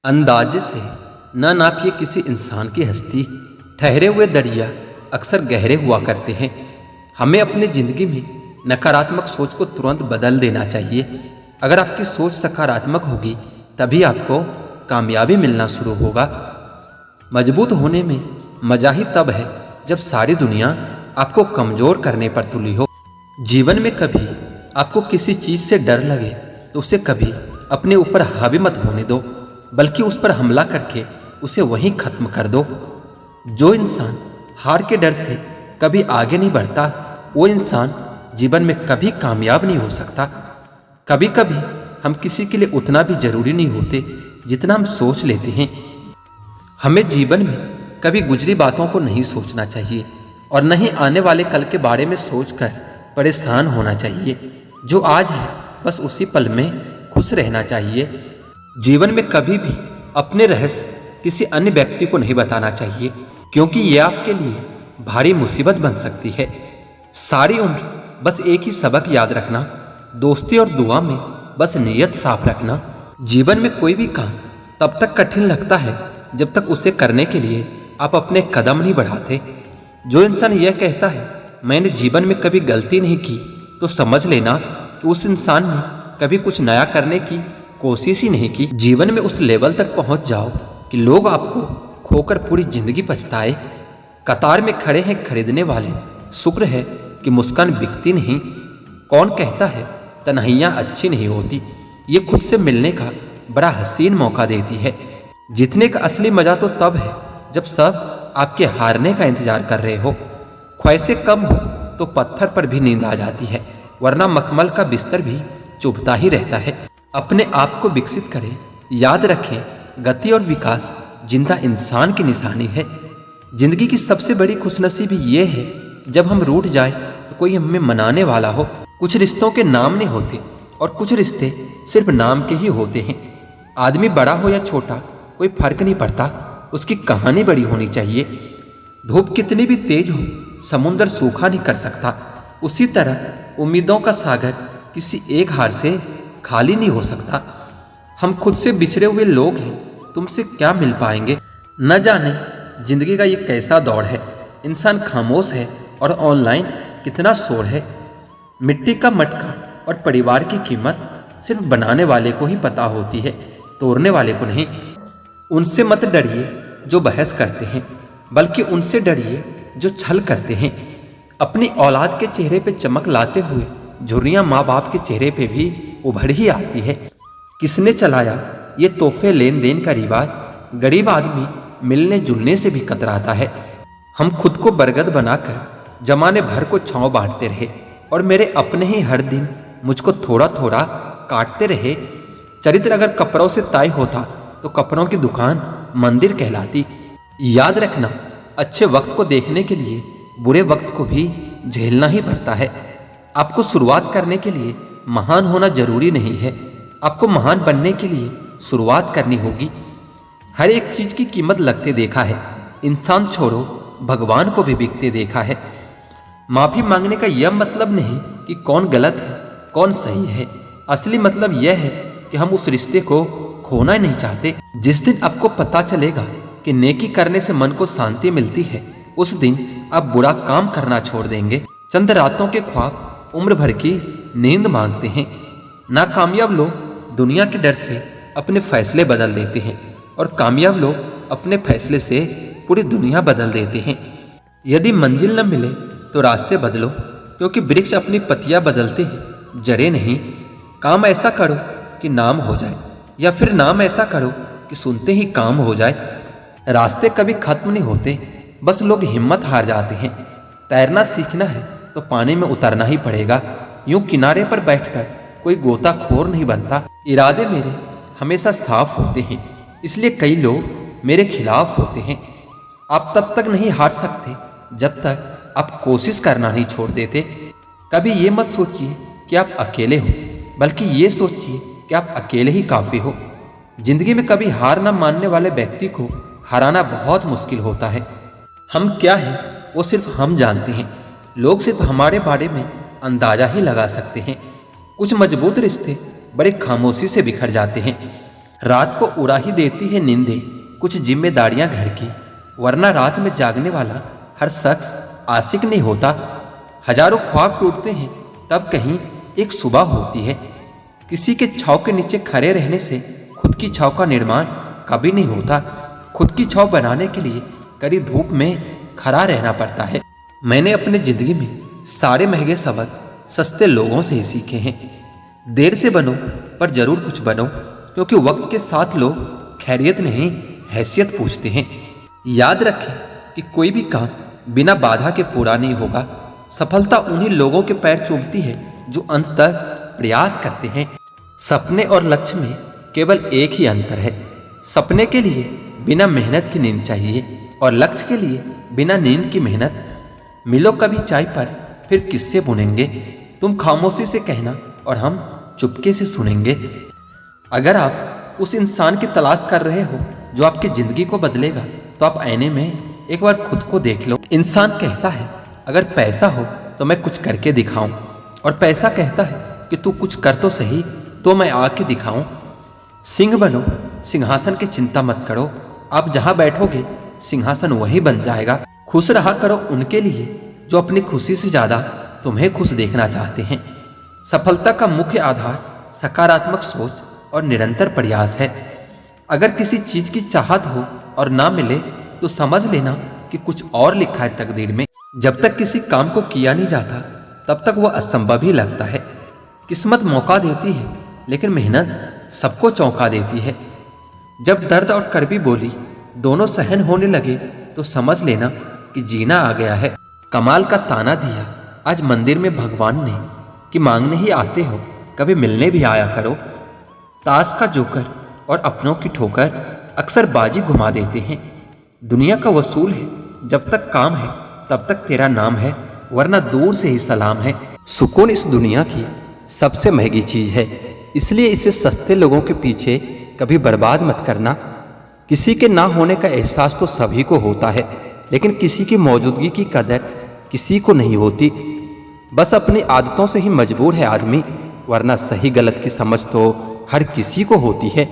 अंदाजे से न नापिए किसी इंसान की हस्ती। ठहरे हुए दरिया अक्सर गहरे हुआ करते हैं। हमें अपनी ज़िंदगी में नकारात्मक सोच को तुरंत बदल देना चाहिए। अगर आपकी सोच सकारात्मक होगी तभी आपको कामयाबी मिलना शुरू होगा। मजबूत होने में मजा ही तब है जब सारी दुनिया आपको कमज़ोर करने पर तुली हो। जीवन में कभी आपको किसी चीज़ से डर लगे तो उसे कभी अपने ऊपर हावी मत होने दो, बल्कि उस पर हमला करके उसे वहीं खत्म कर दो। जो इंसान हार के डर से कभी आगे नहीं बढ़ता वो इंसान जीवन में कभी कामयाब नहीं हो सकता। कभी कभी हम किसी के लिए उतना भी जरूरी नहीं होते जितना हम सोच लेते हैं। हमें जीवन में कभी गुजरी बातों को नहीं सोचना चाहिए और न ही आने वाले कल के बारे में सोचकर परेशान होना चाहिए। जो आज है बस उसी पल में खुश रहना चाहिए। जीवन में कभी भी अपने रहस्य किसी अन्य व्यक्ति को नहीं बताना चाहिए, क्योंकि यह आपके लिए भारी मुसीबत बन सकती है। सारी उम्र बस एक ही सबक याद रखना, दोस्ती और दुआ में बस नीयत साफ रखना। जीवन में कोई भी काम तब तक कठिन लगता है जब तक उसे करने के लिए आप अपने कदम नहीं बढ़ाते। जो इंसान यह कहता है मैंने जीवन में कभी गलती नहीं की, तो समझ लेना कि उस इंसान ने कभी कुछ नया करने की कोशिश ही नहीं की। जीवन में उस लेवल तक पहुंच जाओ कि लोग आपको खोकर पूरी जिंदगी पछताए। कतार में खड़े हैं खरीदने वाले, शुक्र है कि मुस्कान बिकती नहीं। कौन कहता है तन्हाइयाँ अच्छी नहीं होती, ये खुद से मिलने का बड़ा हसीन मौका देती है। जीतने का असली मजा तो तब है जब सब आपके हारने का इंतजार कर रहे हो। ख्वाहिशें कम हो तो पत्थर पर भी नींद आ जाती है, वरना मखमल का बिस्तर भी चुभता ही रहता है। अपने आप को विकसित करें। याद रखें, गति और विकास जिंदा इंसान की निशानी है। जिंदगी की सबसे बड़ी खुशनसीबी ये है जब हम रूठ जाएं तो कोई हमें मनाने वाला हो। कुछ रिश्तों के नाम नहीं होते और कुछ रिश्ते सिर्फ नाम के ही होते हैं। आदमी बड़ा हो या छोटा कोई फर्क नहीं पड़ता, उसकी कहानी बड़ी होनी चाहिए। धूप कितनी भी तेज हो समुंदर सूखा नहीं कर सकता। उसी तरह उम्मीदों का सागर किसी एक हार से खाली नहीं हो सकता। हम खुद से बिछड़े हुए लोग हैं, तुमसे क्या मिल पाएंगे। न जाने जिंदगी का ये कैसा दौड़ है। इंसान खामोश है और ऑनलाइन कितना शोर है। मिट्टी का मटका और परिवार की कीमत सिर्फ बनाने वाले को ही पता होती है, तोड़ने वाले को नहीं। उनसे मत डरिए जो बहस करते हैं, बल्कि उनसे डरिए जो छल करते हैं। अपनी औलाद के चेहरे पे चमक लाते हुए झुर्रियाँ माँ बाप के चेहरे पे भी उभर ही आती है। किसने चलाया ये तोहफे लेन देन का रिवाज? गरीब आदमी मिलने जुलने से भी कतराता है। हम खुद को बरगद बनाकर जमाने भर को छांव बांटते रहे और मेरे अपने ही हर दिन मुझको थोड़ा थोड़ा काटते रहे। चरित्र अगर कपड़ों से तय होता तो कपड़ों की दुकान मंदिर कहलाती। याद रखना, अच्छे वक्त को देखने के लिए बुरे वक्त को भी झेलना ही पड़ता है। आपको शुरुआत करने के लिए महान होना जरूरी नहीं है, आपको महान बनने के लिए शुरुआत करनी होगी। हर एक चीज की कीमत लगते देखा है, इंसान छोड़ो भगवान को भी बिकते देखा है। माफी मांगने का यह मतलब नहीं कि कौन गलत है कौन सही है। असली मतलब यह है कि हम उस रिश्ते को खोना नहीं चाहते। जिस दिन आपको पता चलेगा कि नेकी करने से मन को शांति मिलती है, उस दिन आप बुरा काम करना छोड़ देंगे। चंद रातों के ख्वाब उम्र भर की नींद मांगते हैं। नाकामयाब लोग दुनिया के डर से अपने फैसले बदल देते हैं और कामयाब लोग अपने फैसले से पूरी दुनिया बदल देते हैं। यदि मंजिल न मिले तो रास्ते बदलो, क्योंकि वृक्ष अपनी पत्तियां बदलते हैं, जड़ें नहीं। काम ऐसा करो कि नाम हो जाए, या फिर नाम ऐसा करो कि सुनते ही काम हो जाए। रास्ते कभी खत्म नहीं होते, बस लोग हिम्मत हार जाते हैं। तैरना सीखना है तो पानी में उतरना ही पड़ेगा। यूं किनारे पर बैठकर कोई गोताखोर नहीं बनता। इरादे मेरे हमेशा साफ होते हैं, इसलिए कई लोग मेरे खिलाफ होते हैं। आप तब तक नहीं हार सकते जब तक आप कोशिश करना नहीं छोड़ देते। कभी ये मत सोचिए कि आप अकेले हो, बल्कि ये सोचिए कि आप अकेले ही काफ़ी हो। जिंदगी में कभी हार न मानने वाले व्यक्ति को हराना बहुत मुश्किल होता है। हम क्या हैं वो सिर्फ हम जानते हैं, लोग सिर्फ हमारे बारे में अंदाजा ही लगा सकते हैं। कुछ मजबूत रिश्ते बड़े खामोशी से बिखर जाते हैं। रात को उड़ा ही देती है नींदें कुछ जिम्मेदारियां घर की, वरना रात में जागने वाला हर शख्स आशिक नहीं होता। हजारों ख्वाब टूटते हैं तब कहीं एक सुबह होती है। किसी के छांव के नीचे खड़े रहने से खुद की छांव का निर्माण कभी नहीं होता। खुद की छांव बनाने के लिए कड़ी धूप में खड़ा रहना पड़ता है। मैंने अपनी जिंदगी में सारे महंगे सबक सस्ते लोगों से ही सीखे हैं। देर से बनो पर जरूर कुछ बनो, क्योंकि वक्त के साथ लोग खैरियत नहीं हैसियत पूछते हैं। याद रखें कि कोई भी काम बिना बाधा के पूरा नहीं होगा। सफलता उन्हीं लोगों के पैर चूमती है जो अंत तक प्रयास करते हैं। सपने और लक्ष्य में केवल एक ही अंतर है। सपने के लिए बिना मेहनत की नींद चाहिए और लक्ष्य के लिए बिना नींद की मेहनत। मिलो कभी चाय पर फिर किससे बुनेंगे, तुम खामोशी से कहना और हम चुपके से सुनेंगे। अगर आप उस इंसान की तलाश कर रहे हो जो आपकी जिंदगी को बदलेगा, तो आप आईने में एक बार खुद को देख लो। इंसान कहता है अगर पैसा हो तो मैं कुछ करके दिखाऊं, और पैसा कहता है कि तू कुछ कर तो सही, तो मैं आके दिखाऊं। सिंह बनो, सिंहासन की चिंता मत करो। आप जहां बैठोगे सिंहासन वही बन जाएगा। खुश रहा करो उनके लिए जो अपनी खुशी से ज्यादा तुम्हें खुश देखना चाहते हैं। सफलता का मुख्य आधार सकारात्मक सोच और निरंतर प्रयास है। अगर किसी चीज की चाहत हो और ना मिले तो समझ लेना कि कुछ और लिखा है तकदीर में। जब तक किसी काम को किया नहीं जाता तब तक वह असंभव ही लगता है। किस्मत मौका देती है लेकिन मेहनत सबको चौंका देती है। जब दर्द और कड़वी बोली दोनों सहन होने लगे तो समझ लेना कि जीना आ गया है। कमाल का ताना दिया आज मंदिर में भगवान ने कि मांगने ही आते हो, कभी मिलने भी आया करो। ताश का जोकर और अपनों की ठोकर अक्सर बाजी घुमा देते हैं। दुनिया का वसूल है, जब तक काम है तब तक तेरा नाम है, वरना दूर से ही सलाम है। सुकून इस दुनिया की सबसे महंगी चीज है, इसलिए इसे सस्ते लोगों के पीछे कभी बर्बाद मत करना। किसी के ना होने का एहसास तो सभी को होता है, लेकिन किसी की मौजूदगी की कदर किसी को नहीं होती। बस अपनी आदतों से ही मजबूर है आदमी, वरना सही गलत की समझ तो हर किसी को होती है।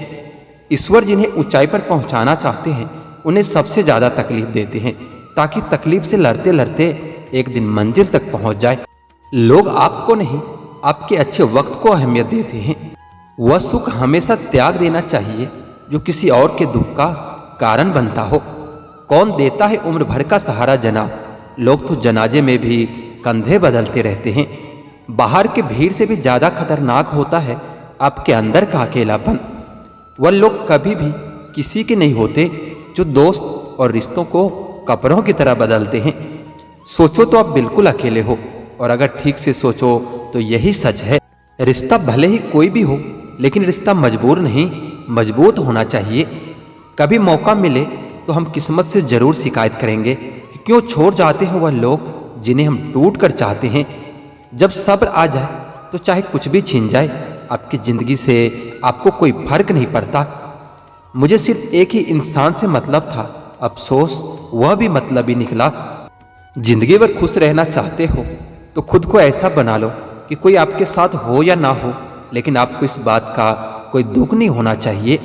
ईश्वर जिन्हें ऊंचाई पर पहुंचाना चाहते हैं उन्हें सबसे ज्यादा तकलीफ देते हैं, ताकि तकलीफ से लड़ते लड़ते एक दिन मंजिल तक पहुंच जाए। लोग आपको नहीं आपके अच्छे वक्त को अहमियत देते हैं। वह सुख हमेशा त्याग देना चाहिए जो किसी और के दुख का कारण बनता हो। कौन देता है उम्र भर का सहारा जनाब, लोग तो जनाजे में भी कंधे बदलते रहते हैं। बाहर के भीड़ से भी ज्यादा खतरनाक होता है आपके अंदर का अकेलापन। वह लोग कभी भी किसी के नहीं होते जो दोस्त और रिश्तों को कपड़ों की तरह बदलते हैं। सोचो तो आप बिल्कुल अकेले हो, और अगर ठीक से सोचो तो यही सच है। रिश्ता भले ही कोई भी हो, लेकिन रिश्ता मजबूर नहीं मजबूत होना चाहिए। कभी मौका मिले तो हम किस्मत से जरूर शिकायत करेंगे कि क्यों छोड़ जाते हैं वह लोग जिन्हें हम टूट कर चाहते हैं। जब सब्र आ जाए तो चाहे कुछ भी छीन जाए, आपकी जिंदगी से आपको कोई फर्क नहीं पड़ता। मुझे सिर्फ एक ही इंसान से मतलब था, अफसोस वह भी मतलब ही निकला। जिंदगी भर खुश रहना चाहते हो तो खुद को ऐसा बना लो कि कोई आपके साथ हो या ना हो, लेकिन आपको इस बात का कोई दुख नहीं होना चाहिए।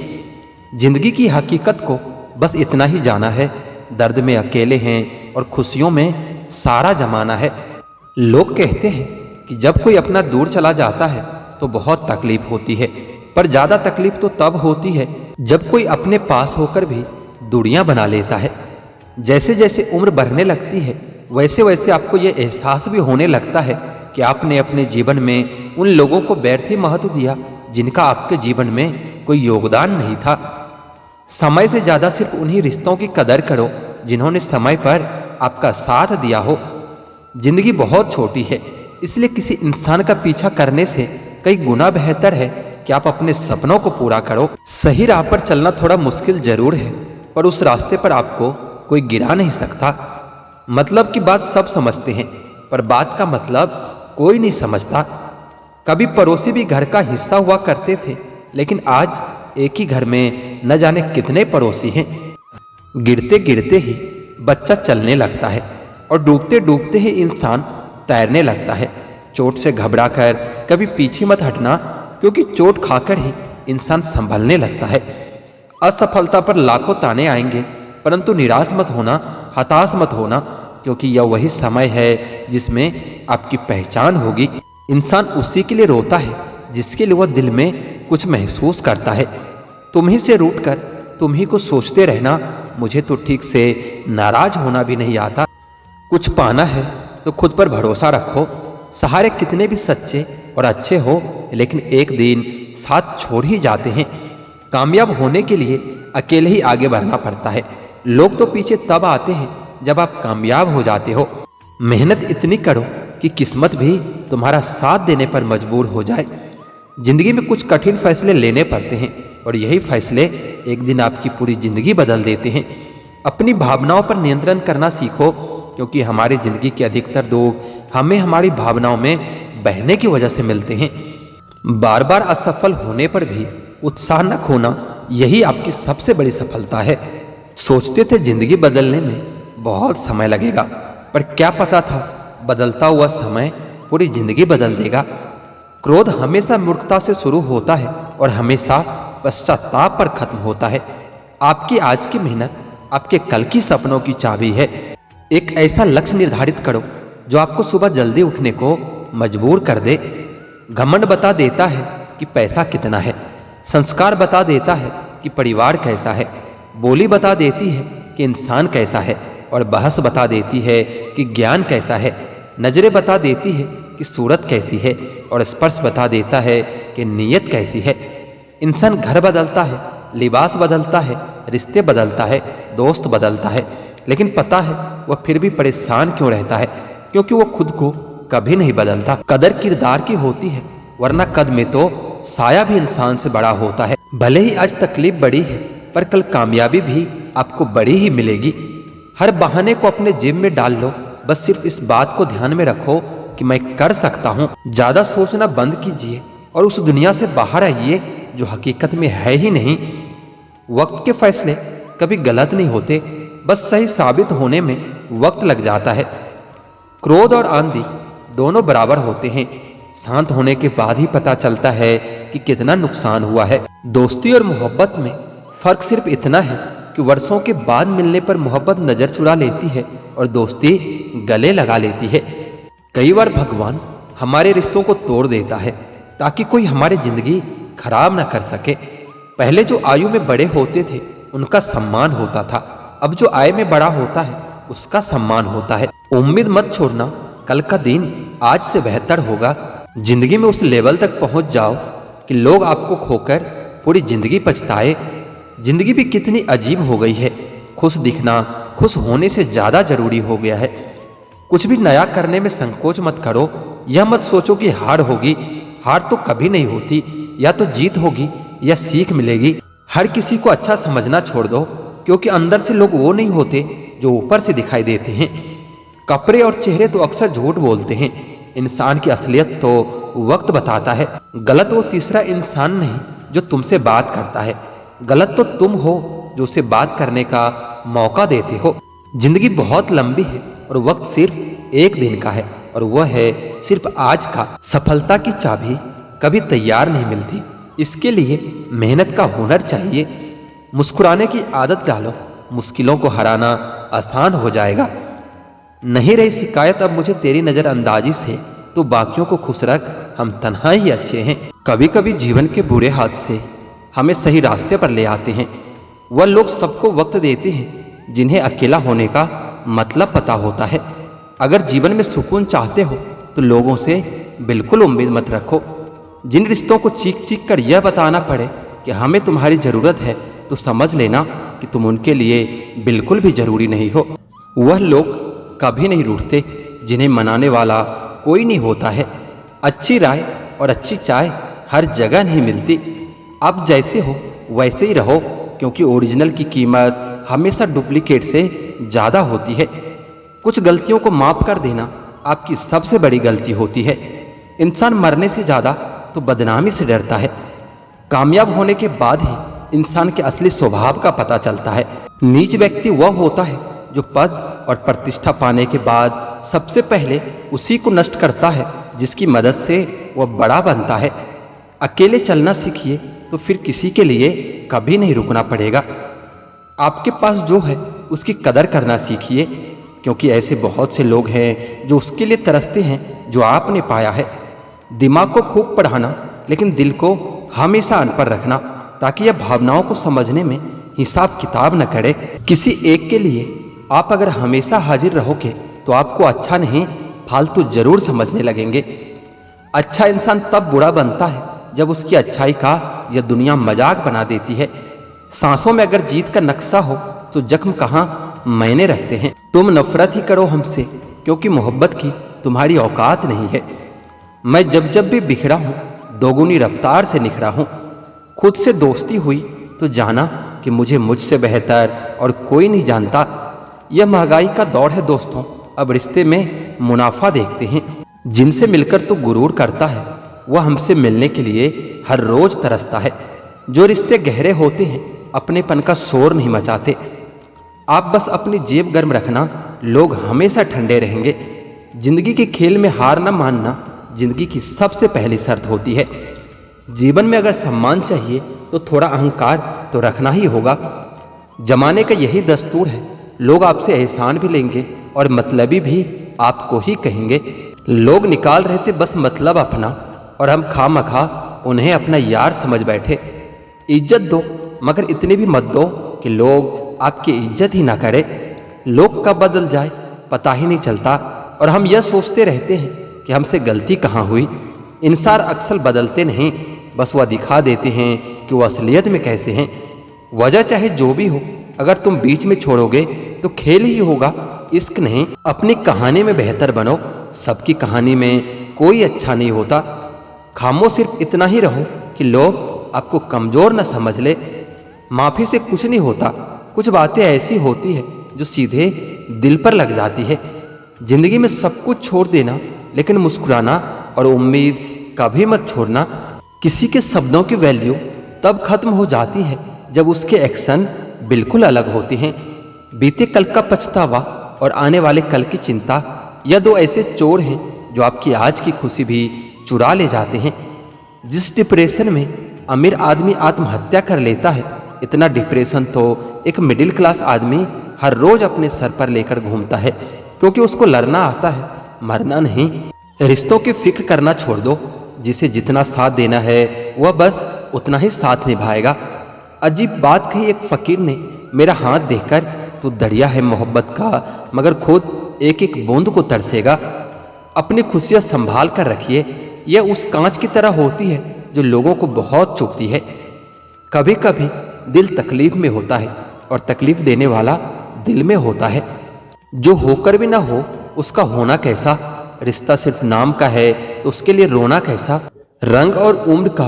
जिंदगी की हकीकत को बस इतना ही जाना है, दर्द में अकेले हैं और खुशियों में सारा जमाना है। लोग कहते हैं कि जब कोई अपना दूर चला जाता है तो बहुत तकलीफ होती है, पर ज्यादा तकलीफ तो तब होती है जब कोई अपने पास होकर भी दूरियां बना लेता है। जैसे जैसे उम्र बढ़ने लगती है वैसे वैसे आपको यह एहसास भी होने लगता है कि आपने अपने जीवन में उन लोगों को व्यर्थ ही महत्व दिया जिनका आपके जीवन में कोई योगदान नहीं था। समय से ज्यादा सिर्फ उन्हीं रिश्तों की कदर करो जिन्होंने समय पर आपका साथ दिया हो। जिंदगी बहुत छोटी है, इसलिए किसी इंसान का पीछा करने से कई गुना बेहतर है कि आप अपने सपनों को पूरा करो। सही राह पर चलना थोड़ा मुश्किल जरूर है, पर उस रास्ते पर आपको कोई गिरा नहीं सकता। मतलब की बात सब समझते हैं, पर बात का मतलब कोई नहीं समझता। कभी पड़ोसी भी घर का हिस्सा हुआ करते थे, लेकिन आज एक ही घर में न जाने कितने पड़ोसी हैं। गिरते गिरते ही बच्चा चलने लगता है और डूबते डूबते ही इंसान तैरने लगता है। चोट से घबराकर कभी पीछे मत हटना, क्योंकि चोट खाकर ही इंसान संभलने लगता है। असफलता पर लाखों ताने आएंगे, परंतु निराश मत होना, हताश मत होना, क्योंकि यह वही समय है जिसमें आपकी पहचान होगी। इंसान उसी के लिए रोता है जिसके लिए वह दिल में कुछ महसूस करता है। तुम ही से रूठ कर तुम ही को सोचते रहना, मुझे तो ठीक से नाराज होना भी नहीं आता। कुछ पाना है तो खुद पर भरोसा रखो। सहारे कितने भी सच्चे और अच्छे हो, लेकिन एक दिन साथ छोड़ ही जाते हैं। कामयाब होने के लिए अकेले ही आगे बढ़ना पड़ता है। लोग तो पीछे तब आते हैं जब आप कामयाब हो जाते हो। मेहनत इतनी करो कि किस्मत भी तुम्हारा साथ देने पर मजबूर हो जाए। जिंदगी में कुछ कठिन फैसले लेने पड़ते हैं और यही फैसले एक दिन आपकी पूरी जिंदगी बदल देते हैं। अपनी भावनाओं पर नियंत्रण करना सीखो, क्योंकि हमारी जिंदगी के अधिकतर दुख हमें हमारी भावनाओं में बहने की वजह से मिलते हैं। बार बार असफल होने पर भी उत्साह न खोना, यही आपकी सबसे बड़ी सफलता है। सोचते थे जिंदगी बदलने में बहुत समय लगेगा, पर क्या पता था बदलता हुआ समय पूरी जिंदगी बदल देगा। क्रोध हमेशा मूर्खता से शुरू होता है और हमेशा पश्चाताप पर खत्म होता है। आपकी आज की मेहनत आपके कल की सपनों की चाबी है। एक ऐसा लक्ष्य निर्धारित करो जो आपको सुबह जल्दी उठने को मजबूर कर दे। घमंड बता देता है कि पैसा कितना है, संस्कार बता देता है कि परिवार कैसा है, बोली बता देती है कि इंसान कैसा है, और बहस बता देती है कि ज्ञान कैसा है। नजरें बता देती है कि सूरत कैसी है, और स्पर्श बता देता है कि नीयत कैसी है। इंसान घर बदलता है, लिबास बदलता है, रिश्ते बदलता है, दोस्त बदलता है, लेकिन पता है वह फिर भी परेशान क्यों रहता है? क्योंकि वो खुद को कभी नहीं बदलता। कदर किरदार की होती है, वरना कद में तो साया भी इंसान से बड़ा होता है। भले ही आज तकलीफ बड़ी है, पर कल कामयाबी भी आपको बड़ी ही मिलेगी। हर बहाने को अपने जेब में डाल लो, बस सिर्फ इस बात को ध्यान में रखो कि मैं कर सकता हूँ। ज्यादा सोचना बंद कीजिए और उस दुनिया से बाहर आइए जो हकीकत में है ही नहीं। वक्त के फैसले कभी गलत नहीं होते, बस सही साबित होने में वक्त लग जाता है। क्रोध और आंधी दोनों बराबर होते हैं, शांत होने के बाद ही पता चलता है कि कितना नुकसान हुआ है। दोस्ती और मोहब्बत में फर्क सिर्फ इतना है कि वर्षों के बाद मिलने पर मोहब्बत नजर चुरा लेती है और दोस्ती गले लगा लेती है। कई बार भगवान हमारे रिश्तों को तोड़ देता है ताकि कोई हमारी जिंदगी खराब न कर सके। पहले जो आयु में बड़े होते थे उनका सम्मान होता था, अब जो आय में बड़ा होता है उसका सम्मान होता है। उम्मीद मत छोड़ना, कल का दिन आज से बेहतर होगा। जिंदगी में उस लेवल तक पहुंच जाओ कि लोग आपको खोकर पूरी जिंदगी पछताए। जिंदगी भी कितनी अजीब हो गई है, खुश दिखना खुश होने से ज्यादा जरूरी हो गया है। कुछ भी नया करने में संकोच मत करो। यह मत सोचो कि हार होगी, हार तो कभी नहीं होती, या तो जीत होगी या सीख मिलेगी। हर किसी को अच्छा समझना छोड़ दो, क्योंकि अंदर से लोग वो नहीं होते जो ऊपर से दिखाई देते हैं। कपड़े और चेहरे तो अक्सर झूठ बोलते हैं, इंसान की असलियत तो वक्त बताता है। गलत वो तीसरा इंसान नहीं जो तुमसे बात करता है, गलत तो तुम हो जो उसे बात करने का मौका देते हो। जिंदगी बहुत लंबी है और वक्त सिर्फ एक दिन का है, और वह है सिर्फ आज का। सफलता की चाबी कभी तैयार नहीं मिलती, इसके लिए मेहनत का हुनर चाहिए। मुस्कुराने की आदत डालो, मुश्किलों को हराना आसान हो जाएगा। नहीं रही शिकायत अब मुझे तेरी नजरअंदाजी से, तो बाकियों को खुश रख, हम तन्हा ही अच्छे हैं। कभी कभी जीवन के बुरे हादसे हमें सही रास्ते पर ले आते हैं। वह लोग सबको वक्त देते हैं जिन्हें अकेला होने का मतलब पता होता है। अगर जीवन में सुकून चाहते हो तो लोगों से बिल्कुल उम्मीद मत रखो। जिन रिश्तों को चीख चीख कर यह बताना पड़े कि हमें तुम्हारी जरूरत है, तो समझ लेना कि तुम उनके लिए बिल्कुल भी जरूरी नहीं हो। वह लोग कभी नहीं रूठते जिन्हें मनाने वाला कोई नहीं होता है। अच्छी राय और अच्छी चाय हर जगह नहीं मिलती। आप जैसे हो वैसे ही रहो, क्योंकि ओरिजिनल की कीमत हमेशा डुप्लीकेट से ज़्यादा होती है। कुछ गलतियों को माफ कर देना आपकी सबसे बड़ी गलती होती है। इंसान मरने से ज़्यादा तो बदनामी से डरता है। कामयाब होने के बाद ही इंसान के असली स्वभाव का पता चलता है। नीच व्यक्ति वह होता है जो पद और प्रतिष्ठा पाने के बाद सबसे पहले उसी को नष्ट करता है जिसकी मदद से वह बड़ा बनता है। अकेले चलना सीखिए, तो फिर किसी के लिए कभी नहीं रुकना पड़ेगा। आपके पास जो है उसकी कदर करना सीखिए, क्योंकि ऐसे बहुत से लोग हैं जो उसके लिए तरसते हैं जो आपने पाया है। दिमाग को खूब पढ़ाना, लेकिन दिल को हमेशा अनपढ़ रखना, ताकि यह भावनाओं को समझने में हिसाब किताब न करे। किसी एक के लिए आप अगर हमेशा हाजिर रहोगे तो आपको अच्छा नहीं फालतू जरूर समझने लगेंगे। अच्छा इंसान तब बुरा बनता है जब उसकी अच्छाई का यह दुनिया मजाक बना देती है। सांसों में अगर जीत का नक्शा हो तो जख्म कहाँ मायने रखते हैं। तुम नफरत ही करो हमसे, क्योंकि मोहब्बत की तुम्हारी औकात नहीं है। मैं जब जब भी बिखरा हूं दोगुनी रफ्तार से निखरा हूं। खुद से दोस्ती हुई तो जाना कि मुझे मुझसे बेहतर और कोई नहीं जानता। यह महंगाई का दौर है दोस्तों, अब रिश्ते में मुनाफा देखते हैं। जिनसे मिलकर तो गुरूर करता है वह हमसे मिलने के लिए हर रोज तरसता है। जो रिश्ते गहरे होते हैं अपनेपन का शोर नहीं मचाते। आप बस अपनी जेब गर्म रखना, लोग हमेशा ठंडे रहेंगे। जिंदगी के खेल में हार न मानना जिंदगी की सबसे पहली शर्त होती है। जीवन में अगर सम्मान चाहिए तो थोड़ा अहंकार तो रखना ही होगा। जमाने का यही दस्तूर है, लोग आपसे एहसान भी लेंगे और मतलबी भी आपको ही कहेंगे। लोग निकाल रहे थे बस मतलब अपना, और हम खामखा उन्हें अपना यार समझ बैठे। इज्जत दो, मगर इतने भी मत दो कि लोग आपकी इज्जत ही ना करें। लोग कब बदल जाए पता ही नहीं चलता, और हम यह सोचते रहते हैं कि हमसे गलती कहाँ हुई। इंसान अक्सर बदलते नहीं, बस वह दिखा देते हैं कि वह असलियत में कैसे हैं। वजह चाहे जो भी हो, अगर तुम बीच में छोड़ोगे तो खेल ही होगा, इश्क नहीं। अपनी कहानी में बेहतर बनो, सबकी कहानी में कोई अच्छा नहीं होता। खामोश सिर्फ इतना ही रहो कि लोग आपको कमजोर न समझ ले। माफी से कुछ नहीं होता, कुछ बातें ऐसी होती है जो सीधे दिल पर लग जाती है। जिंदगी में सब कुछ छोड़ देना, लेकिन मुस्कुराना और उम्मीद कभी मत छोड़ना। किसी के शब्दों की वैल्यू तब खत्म हो जाती है जब उसके एक्शन बिल्कुल अलग होते हैं। बीते कल का पछतावा और आने वाले कल की चिंता, यह दो ऐसे चोर हैं जो आपकी आज की खुशी भी चुरा ले जाते हैं। जिस डिप्रेशन में अमीर आदमी आत्महत्या कर लेता है, इतना डिप्रेशन तो एक मिडिल क्लास आदमी हर रोज अपने सर पर लेकर घूमता है, क्योंकि उसको लड़ना आता है, मरना नहीं। रिश्तों की फिक्र करना छोड़ दो, जिसे जितना साथ देना है वह बस उतना ही साथ निभाएगा। अजीब बात कही एक फकीर ने, मेरा हाथ देखकर तू दरिया है मोहब्बत का, मगर खुद एक एक बूंद को तरसेगा। अपनी खुशियां संभाल कर रखिए, यह उस कांच की तरह होती है जो लोगों को बहुत चुभती है। कभी कभी दिल तकलीफ में होता है और तकलीफ देने वाला दिल में होता है। जो होकर भी ना हो उसका होना कैसा। रिश्ता सिर्फ नाम का है तो उसके लिए रोना कैसा। रंग और उम्र का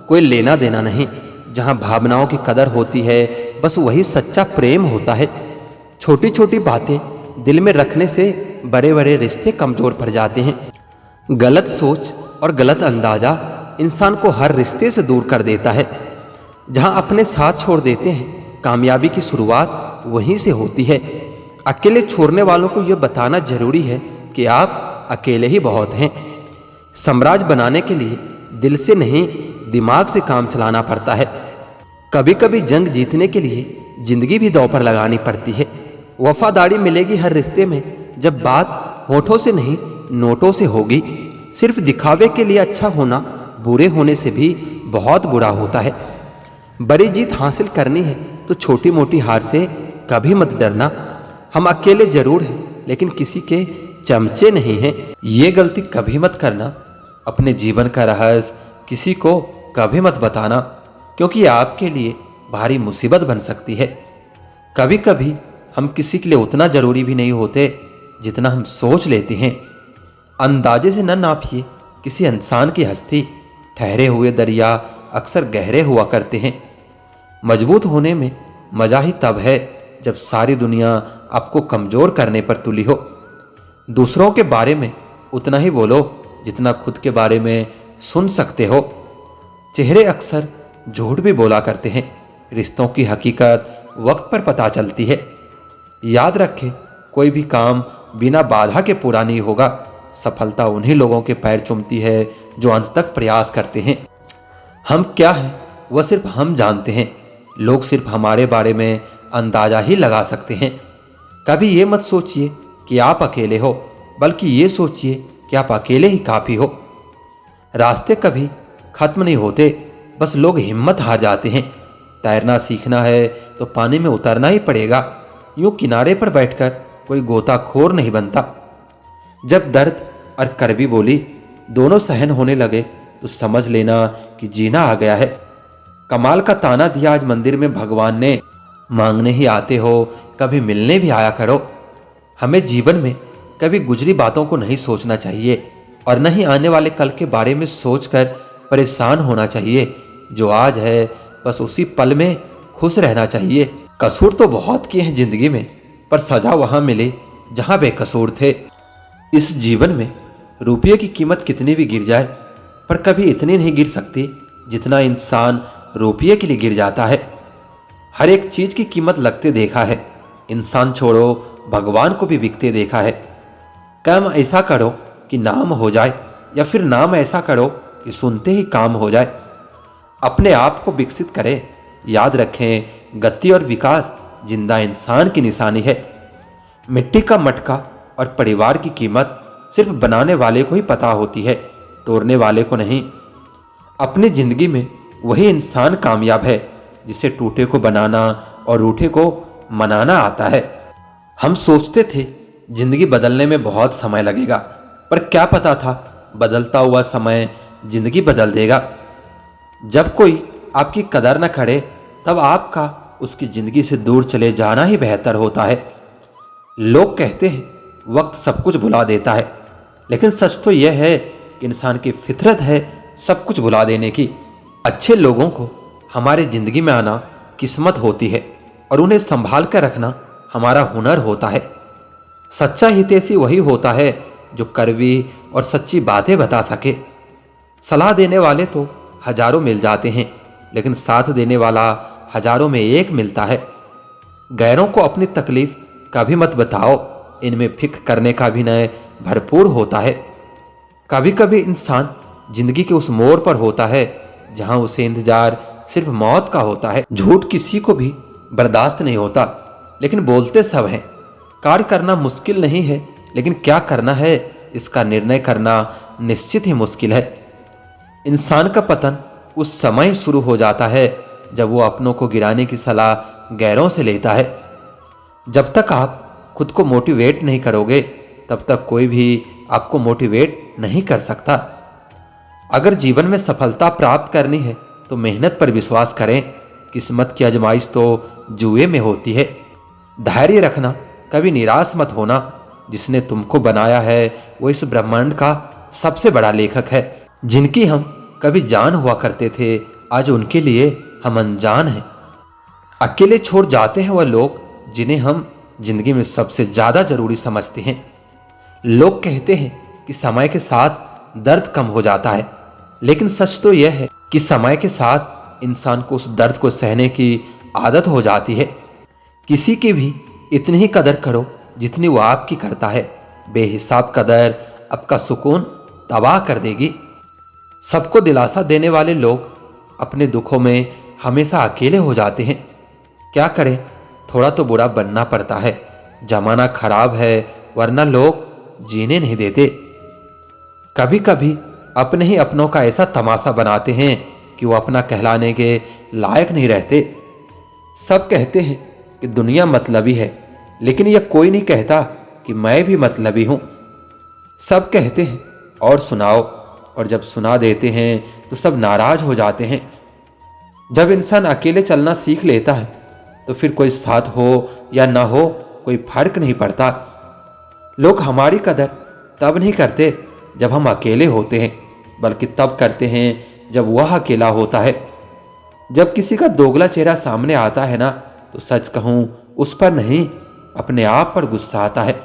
कोई लेना देना नहीं, जहां भावनाओं की कदर होती है बस वही सच्चा प्रेम होता है। छोटी छोटी बातें दिल में रखने से बड़े बड़े रिश्ते कमजोर पड़ जाते हैं। गलत सोच और गलत अंदाजा इंसान को हर रिश्ते से दूर कर देता है। जहां अपने साथ छोड़ देते हैं, कामयाबी की शुरुआत वहीं से होती है। अकेले छोड़ने वालों को यह बताना जरूरी है कि आप अकेले ही बहुत हैं। साम्राज्य बनाने के लिए दिल से नहीं दिमाग से काम चलाना पड़ता है। कभी कभी जंग जीतने के लिए जिंदगी भी दांव पर लगानी पड़ती है। वफादारी मिलेगी हर रिश्ते में जब बात होठों से नहीं नोटों से होगी। सिर्फ दिखावे के लिए अच्छा होना बुरे होने से भी बहुत बुरा होता है। बड़ी जीत हासिल करनी है तो छोटी मोटी हार से कभी मत डरना। हम अकेले जरूर हैं, लेकिन किसी के चमचे नहीं हैं। ये गलती कभी मत करना, अपने जीवन का रहस्य किसी को कभी मत बताना, क्योंकि आपके लिए भारी मुसीबत बन सकती है। कभी कभी हम किसी के लिए उतना जरूरी भी नहीं होते जितना हम सोच लेते हैं। अंदाजे से न नापिए किसी इंसान की हस्ती। ठहरे हुए दरिया अक्सर गहरे हुआ करते हैं। मजबूत होने में मजा ही तब है जब सारी दुनिया आपको कमजोर करने पर तुली हो। दूसरों के बारे में उतना ही बोलो जितना खुद के बारे में सुन सकते हो। चेहरे अक्सर झूठ भी बोला करते हैं। रिश्तों की हकीकत वक्त पर पता चलती है। याद रखें, कोई भी काम बिना बाधा के पूरा नहीं होगा। सफलता उन्हीं लोगों के पैर चूमती है जो अंत तक प्रयास करते हैं। हम क्या हैं वह सिर्फ हम जानते हैं। लोग सिर्फ हमारे बारे में अंदाजा ही लगा सकते हैं। कभी ये मत सोचिए कि आप अकेले हो, बल्कि ये सोचिए कि आप अकेले ही काफ़ी हो। रास्ते कभी खत्म नहीं होते, बस लोग हिम्मत हार जाते हैं। तैरना सीखना है तो पानी में उतरना ही पड़ेगा। यूं किनारे पर बैठकर कोई गोताखोर नहीं बनता। जब दर्द और कड़वी बोली दोनों सहन होने लगे तो समझ लेना कि जीना आ गया है। कमाल का ताना दिया आज मंदिर में भगवान ने, मांगने ही आते हो, कभी मिलने भी आया करो। हमें जीवन में कभी गुजरी बातों को नहीं सोचना चाहिए और न ही आने वाले कल के बारे में सोचकर परेशान होना चाहिए। जो आज है बस उसी पल में खुश रहना चाहिए। कसूर तो बहुत किए हैं जिंदगी में, पर सजा वहां मिले जहां बेकसूर थे। इस जीवन में रुपये की कीमत कितनी भी गिर जाए, पर कभी इतनी नहीं गिर सकती जितना इंसान रुपये के लिए गिर जाता है। हर एक चीज की कीमत लगते देखा है, इंसान छोड़ो भगवान को भी बिकते देखा है। काम ऐसा करो कि नाम हो जाए, या फिर नाम ऐसा करो कि सुनते ही काम हो जाए। अपने आप को विकसित करें। याद रखें, गति और विकास जिंदा इंसान की निशानी है। मिट्टी का मटका और परिवार की कीमत सिर्फ बनाने वाले को ही पता होती है, तोड़ने वाले को नहीं। अपनी जिंदगी में वही इंसान कामयाब है जिसे टूटे को बनाना और रूठे को मनाना आता है। हम सोचते थे जिंदगी बदलने में बहुत समय लगेगा, पर क्या पता था बदलता हुआ समय जिंदगी बदल देगा। जब कोई आपकी कदर न करे, तब आपका उसकी जिंदगी से दूर चले जाना ही बेहतर होता है। लोग कहते हैं वक्त सब कुछ भुला देता है, लेकिन सच तो यह है कि इंसान की फितरत है सब कुछ भुला देने की। अच्छे लोगों को हमारे जिंदगी में आना किस्मत होती है और उन्हें संभाल कर रखना हमारा हुनर होता है। सच्चा हितैषी वही होता है जो कड़वी और सच्ची बातें बता सके। सलाह देने वाले तो हजारों मिल जाते हैं, लेकिन साथ देने वाला हजारों में एक मिलता है। गैरों को अपनी तकलीफ कभी मत बताओ, इनमें फिक्र करने का अभिनय भरपूर होता है। कभी कभी इंसान जिंदगी के उस मोड़ पर होता है जहां उसे इंतजार सिर्फ मौत का होता है। झूठ किसी को भी बर्दाश्त नहीं होता, लेकिन बोलते सब हैं। कार्य करना मुश्किल नहीं है, लेकिन क्या करना है इसका निर्णय करना निश्चित ही मुश्किल है। इंसान का पतन उस समय शुरू हो जाता है जब वो अपनों को गिराने की सलाह गैरों से लेता है। जब तक आप खुद को मोटिवेट नहीं करोगे, तब तक कोई भी आपको मोटिवेट नहीं कर सकता। अगर जीवन में सफलता प्राप्त करनी है तो मेहनत पर विश्वास करें। किस्मत की आजमाइश तो जुए में होती है। धैर्य रखना, कभी निराश मत होना। जिसने तुमको बनाया है वो इस ब्रह्मांड का सबसे बड़ा लेखक है। जिनकी हम कभी जान हुआ करते थे, आज उनके लिए हम अनजान हैं। अकेले छोड़ जाते हैं वह लोग जिन्हें हम जिंदगी में सबसे ज्यादा जरूरी समझते हैं। लोग कहते हैं कि समय के साथ दर्द कम हो जाता है, लेकिन सच तो यह है कि समय के साथ इंसान को उस दर्द को सहने की आदत हो जाती है। किसी की भी इतनी ही कदर करो जितनी वो आपकी करता है। बेहिसाब कदर आपका सुकून तबाह कर देगी। सबको दिलासा देने वाले लोग अपने दुखों में हमेशा अकेले हो जाते हैं। क्या करें, थोड़ा तो बुरा बनना पड़ता है। जमाना खराब है, वरना लोग जीने नहीं देते। कभी कभी अपने ही अपनों का ऐसा तमाशा बनाते हैं कि वो अपना कहलाने के लायक नहीं रहते। सब कहते हैं कि दुनिया मतलबी है, लेकिन यह कोई नहीं कहता कि मैं भी मतलबी हूं। सब कहते हैं और सुनाओ, और जब सुना देते हैं तो सब नाराज हो जाते हैं। जब इंसान अकेले चलना सीख लेता है तो फिर कोई साथ हो या ना हो कोई फर्क नहीं पड़ता। लोग हमारी कदर तब नहीं करते जब हम अकेले होते हैं, बल्कि तब करते हैं जब वह अकेला होता है। जब किसी का दोगला चेहरा सामने आता है ना, तो सच कहूं उस पर नहीं अपने आप पर गुस्सा आता है।